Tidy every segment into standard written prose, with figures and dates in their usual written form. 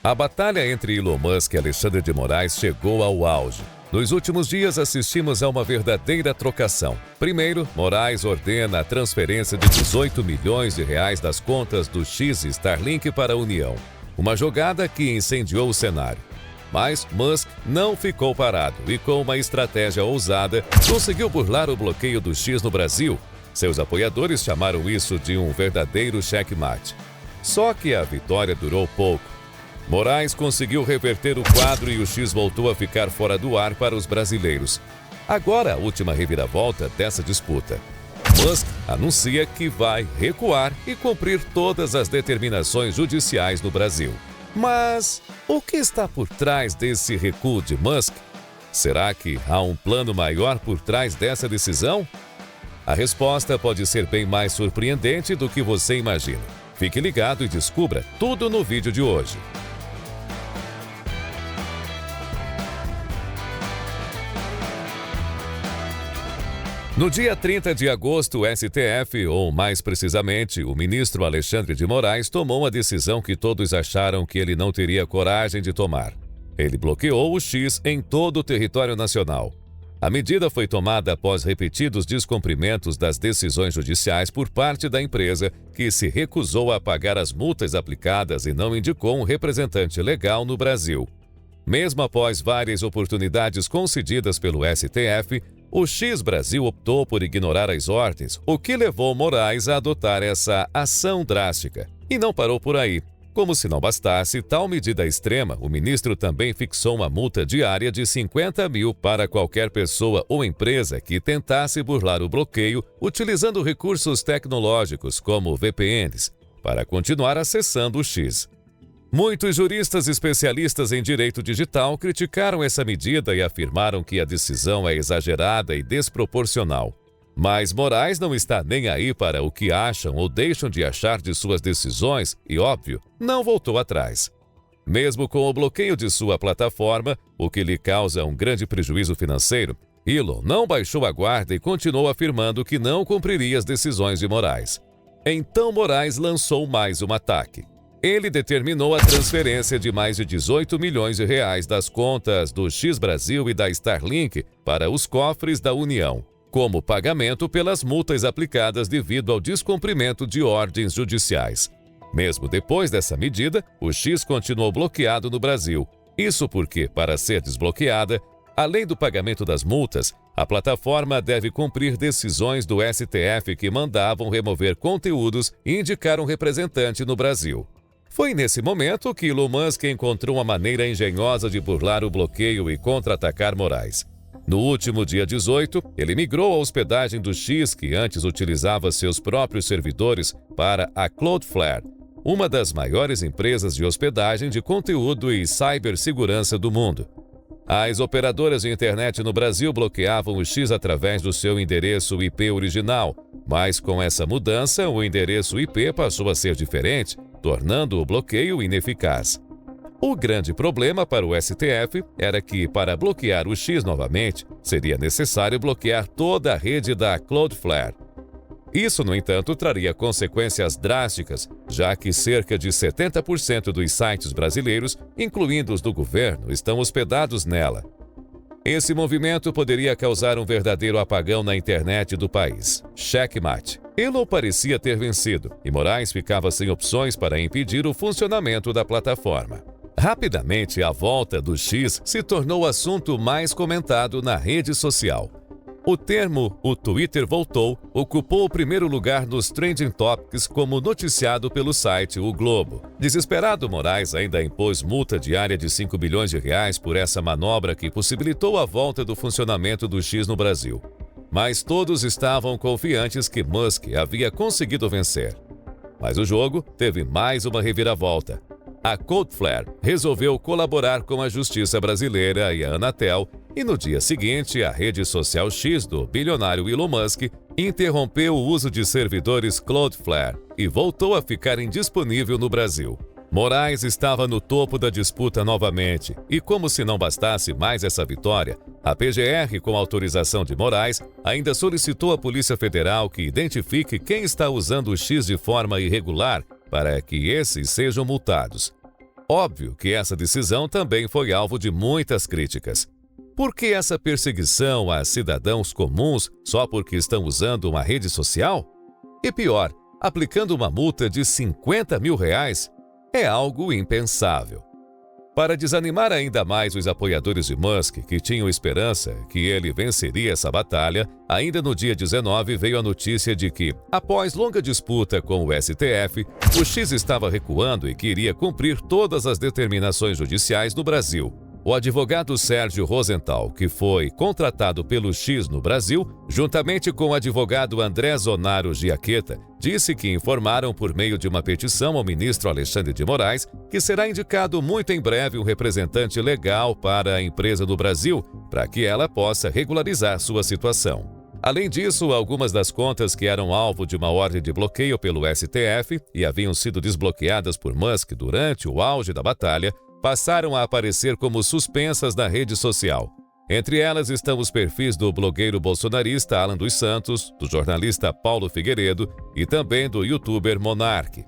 A batalha entre Elon Musk e Alexandre de Moraes chegou ao auge. Nos últimos dias, assistimos a uma verdadeira trocação. Primeiro, Moraes ordena a transferência de 18 milhões de reais das contas do X e Starlink para a União. Uma jogada que incendiou o cenário. Mas Musk não ficou parado e, com uma estratégia ousada, conseguiu burlar o bloqueio do X no Brasil. Seus apoiadores chamaram isso de um verdadeiro checkmate. Só que a vitória durou pouco. Moraes conseguiu reverter o quadro e o X voltou a ficar fora do ar para os brasileiros. Agora, a última reviravolta dessa disputa. Musk anuncia que vai recuar e cumprir todas as determinações judiciais no Brasil. Mas o que está por trás desse recuo de Musk? Será que há um plano maior por trás dessa decisão? A resposta pode ser bem mais surpreendente do que você imagina. Fique ligado e descubra tudo no vídeo de hoje. No dia 30 de agosto, o STF, ou mais precisamente, o ministro Alexandre de Moraes, tomou uma decisão que todos acharam que ele não teria coragem de tomar. Ele bloqueou o X em todo o território nacional. A medida foi tomada após repetidos descumprimentos das decisões judiciais por parte da empresa, que se recusou a pagar as multas aplicadas e não indicou um representante legal no Brasil. Mesmo após várias oportunidades concedidas pelo STF, o X Brasil optou por ignorar as ordens, o que levou Moraes a adotar essa ação drástica. E não parou por aí. Como se não bastasse tal medida extrema, o ministro também fixou uma multa diária de 50 mil para qualquer pessoa ou empresa que tentasse burlar o bloqueio utilizando recursos tecnológicos como VPNs, para continuar acessando o X. Muitos juristas especialistas em direito digital criticaram essa medida e afirmaram que a decisão é exagerada e desproporcional. Mas Moraes não está nem aí para o que acham ou deixam de achar de suas decisões e, óbvio, não voltou atrás. Mesmo com o bloqueio de sua plataforma, o que lhe causa um grande prejuízo financeiro, Elon não baixou a guarda e continuou afirmando que não cumpriria as decisões de Moraes. Então Moraes lançou mais um ataque. Ele determinou a transferência de mais de 18 milhões de reais das contas do X Brasil e da Starlink para os cofres da União, como pagamento pelas multas aplicadas devido ao descumprimento de ordens judiciais. Mesmo depois dessa medida, o X continuou bloqueado no Brasil. Isso porque, para ser desbloqueada, além do pagamento das multas, a plataforma deve cumprir decisões do STF que mandavam remover conteúdos e indicar um representante no Brasil. Foi nesse momento que Elon Musk encontrou uma maneira engenhosa de burlar o bloqueio e contra-atacar Moraes. No último dia 18, ele migrou a hospedagem do X, que antes utilizava seus próprios servidores, para a Cloudflare, uma das maiores empresas de hospedagem de conteúdo e cibersegurança do mundo. As operadoras de internet no Brasil bloqueavam o X através do seu endereço IP original, mas com essa mudança, o endereço IP passou a ser diferente, tornando o bloqueio ineficaz. O grande problema para o STF era que, para bloquear o X novamente, seria necessário bloquear toda a rede da Cloudflare. Isso, no entanto, traria consequências drásticas, já que cerca de 70% dos sites brasileiros, incluindo os do governo, estão hospedados nela. Esse movimento poderia causar um verdadeiro apagão na internet do país. Checkmate. Elon parecia ter vencido, e Moraes ficava sem opções para impedir o funcionamento da plataforma. Rapidamente, a volta do X se tornou o assunto mais comentado na rede social. O termo "o Twitter voltou" ocupou o primeiro lugar nos Trending Topics como noticiado pelo site O Globo. Desesperado, Moraes ainda impôs multa diária de 5 bilhões de reais por essa manobra que possibilitou a volta do funcionamento do X no Brasil. Mas todos estavam confiantes que Musk havia conseguido vencer. Mas o jogo teve mais uma reviravolta. A Cloudflare resolveu colaborar com a Justiça Brasileira e a Anatel, e no dia seguinte, a rede social X do bilionário Elon Musk interrompeu o uso de servidores Cloudflare e voltou a ficar indisponível no Brasil. Moraes estava no topo da disputa novamente, e como se não bastasse mais essa vitória, a PGR, com autorização de Moraes, ainda solicitou à Polícia Federal que identifique quem está usando o X de forma irregular para que esses sejam multados. Óbvio que essa decisão também foi alvo de muitas críticas. Por que essa perseguição a cidadãos comuns só porque estão usando uma rede social? E pior, aplicando uma multa de R$50 mil? É algo impensável. Para desanimar ainda mais os apoiadores de Musk, que tinham esperança que ele venceria essa batalha, ainda no dia 19 veio a notícia de que, após longa disputa com o STF, o X estava recuando e queria cumprir todas as determinações judiciais no Brasil. O advogado Sérgio Rosenthal, que foi contratado pelo X no Brasil, juntamente com o advogado André Zonaro Giaqueta, disse que informaram por meio de uma petição ao ministro Alexandre de Moraes que será indicado muito em breve um representante legal para a empresa no Brasil, para que ela possa regularizar sua situação. Além disso, algumas das contas que eram alvo de uma ordem de bloqueio pelo STF e haviam sido desbloqueadas por Musk durante o auge da batalha, passaram a aparecer como suspensas na rede social. Entre elas estão os perfis do blogueiro bolsonarista Alan dos Santos, do jornalista Paulo Figueiredo e também do youtuber Monark.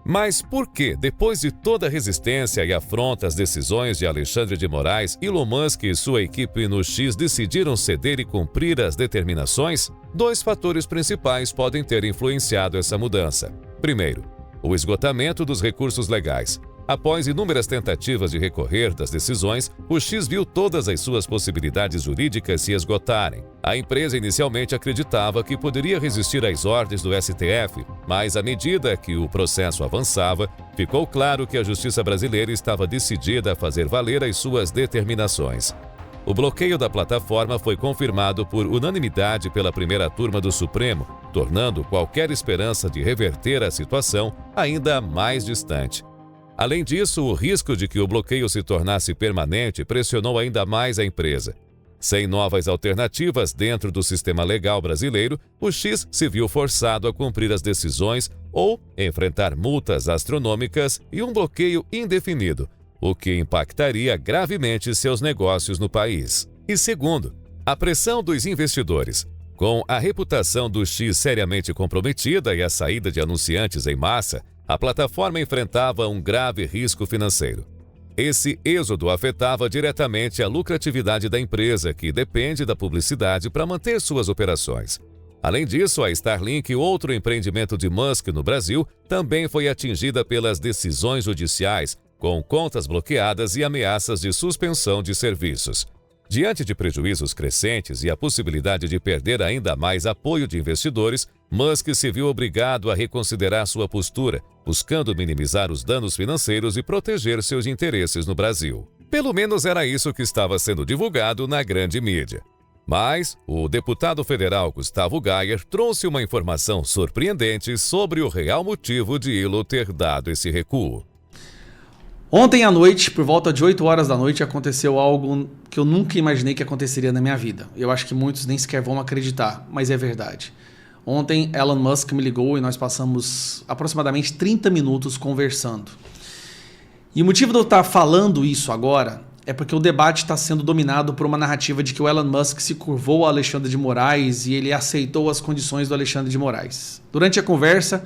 Mas por que, depois de toda a resistência e afronta às decisões de Alexandre de Moraes, Elon Musk e sua equipe no X decidiram ceder e cumprir as determinações? Dois fatores principais podem ter influenciado essa mudança. Primeiro, o esgotamento dos recursos legais. Após inúmeras tentativas de recorrer das decisões, o X viu todas as suas possibilidades jurídicas se esgotarem. A empresa inicialmente acreditava que poderia resistir às ordens do STF, mas à medida que o processo avançava, ficou claro que a justiça brasileira estava decidida a fazer valer as suas determinações. O bloqueio da plataforma foi confirmado por unanimidade pela primeira turma do Supremo, tornando qualquer esperança de reverter a situação ainda mais distante. Além disso, o risco de que o bloqueio se tornasse permanente pressionou ainda mais a empresa. Sem novas alternativas dentro do sistema legal brasileiro, o X se viu forçado a cumprir as decisões ou enfrentar multas astronômicas e um bloqueio indefinido, o que impactaria gravemente seus negócios no país. E segundo, a pressão dos investidores. Com a reputação do X seriamente comprometida e a saída de anunciantes em massa, a plataforma enfrentava um grave risco financeiro. Esse êxodo afetava diretamente a lucratividade da empresa, que depende da publicidade para manter suas operações. Além disso, a Starlink, outro empreendimento de Musk no Brasil, também foi atingida pelas decisões judiciais, com contas bloqueadas e ameaças de suspensão de serviços. Diante de prejuízos crescentes e a possibilidade de perder ainda mais apoio de investidores, Musk se viu obrigado a reconsiderar sua postura, buscando minimizar os danos financeiros e proteger seus interesses no Brasil. Pelo menos era isso que estava sendo divulgado na grande mídia. Mas o deputado federal Gustavo Gayer trouxe uma informação surpreendente sobre o real motivo de Elon ter dado esse recuo. Ontem à noite, por volta de 8 horas da noite, aconteceu algo que eu nunca imaginei que aconteceria na minha vida. Eu acho que muitos nem sequer vão acreditar, mas é verdade. Ontem, Elon Musk me ligou e nós passamos aproximadamente 30 minutos conversando. E o motivo de eu estar falando isso agora é porque o debate está sendo dominado por uma narrativa de que o Elon Musk se curvou ao Alexandre de Moraes e ele aceitou as condições do Alexandre de Moraes. Durante a conversa,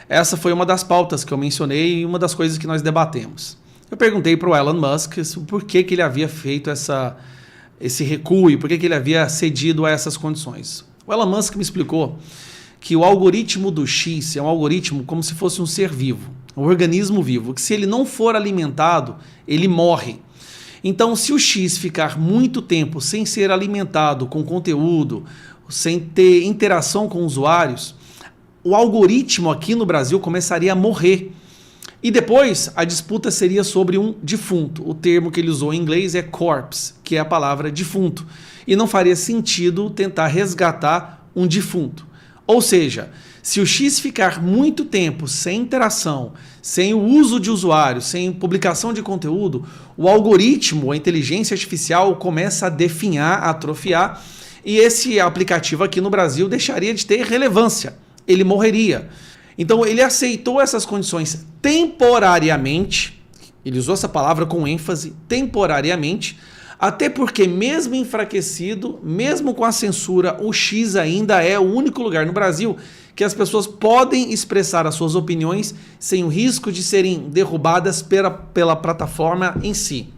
essa foi uma das pautas que eu mencionei e uma das coisas que nós debatemos. Eu perguntei para o Elon Musk por que ele havia feito esse recuo e por que ele havia cedido a essas condições. O Elon Musk me explicou que o algoritmo do X é um algoritmo como se fosse um ser vivo, um organismo vivo, que se ele não for alimentado, ele morre. Então, se o X ficar muito tempo sem ser alimentado com conteúdo, sem ter interação com usuários, o algoritmo aqui no Brasil começaria a morrer. E depois a disputa seria sobre um defunto. O termo que ele usou em inglês é corpse, que é a palavra defunto. E não faria sentido tentar resgatar um defunto. Ou seja, se o X ficar muito tempo sem interação, sem o uso de usuários, sem publicação de conteúdo, o algoritmo, a inteligência artificial começa a definhar, a atrofiar, e esse aplicativo aqui no Brasil deixaria de ter relevância. Ele morreria. Então ele aceitou essas condições temporariamente, ele usou essa palavra com ênfase, temporariamente, Até porque, mesmo enfraquecido, mesmo com a censura, o X ainda é o único lugar no Brasil que as pessoas podem expressar as suas opiniões sem o risco de serem derrubadas pela plataforma em si.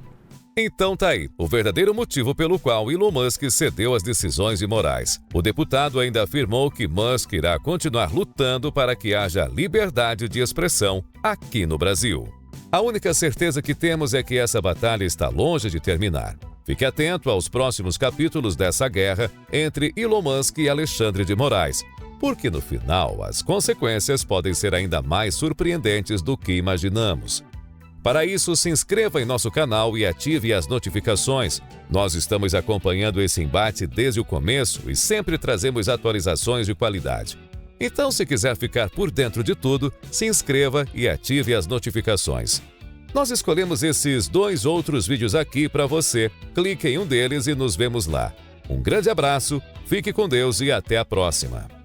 Então tá aí, o verdadeiro motivo pelo qual Elon Musk cedeu às decisões de Moraes. O deputado ainda afirmou que Musk irá continuar lutando para que haja liberdade de expressão aqui no Brasil. A única certeza que temos é que essa batalha está longe de terminar. Fique atento aos próximos capítulos dessa guerra entre Elon Musk e Alexandre de Moraes, porque no final as consequências podem ser ainda mais surpreendentes do que imaginamos. Para isso, se inscreva em nosso canal e ative as notificações. Nós estamos acompanhando esse embate desde o começo e sempre trazemos atualizações de qualidade. Então, se quiser ficar por dentro de tudo, se inscreva e ative as notificações. Nós escolhemos esses 2 outros vídeos aqui para você. Clique em um deles e nos vemos lá. Um grande abraço, fique com Deus e até a próxima.